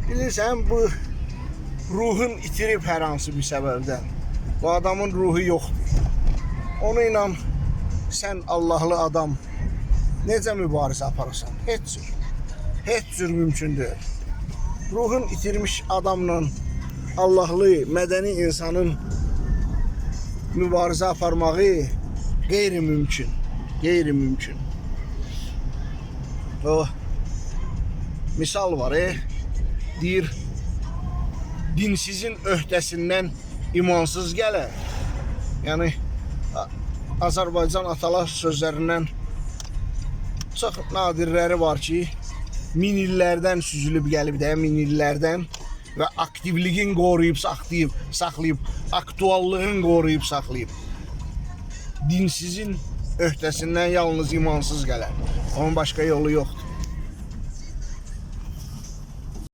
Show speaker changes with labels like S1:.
S1: Bilirsən, bu ruhun itirib hər hansı bir səbəbdən. Bu adamın ruhu yoxdur. Onu ilə sən Allahlı adam necə mübarizə aparırsan? Heç cür mümkün deyil. Ruhun itirmiş adamla Allahlı, mədəni insanın mübarizə aparmağı qeyri-mümkün. Qeyri-mümkün. O misal var, deyir, dinsizin öhdəsindən imansız gələr. Yəni, Azərbaycan atalar sözlərindən çox nadirləri var ki, min illərdən süzülüb gəlib də, min illərdən və aktivliğin qoruyub saxlayıb, aktuallığın qoruyub saxlayıb. Dinsizin öhdəsindən yalnız imansız gələr. Onun başqa yolu yoxdur.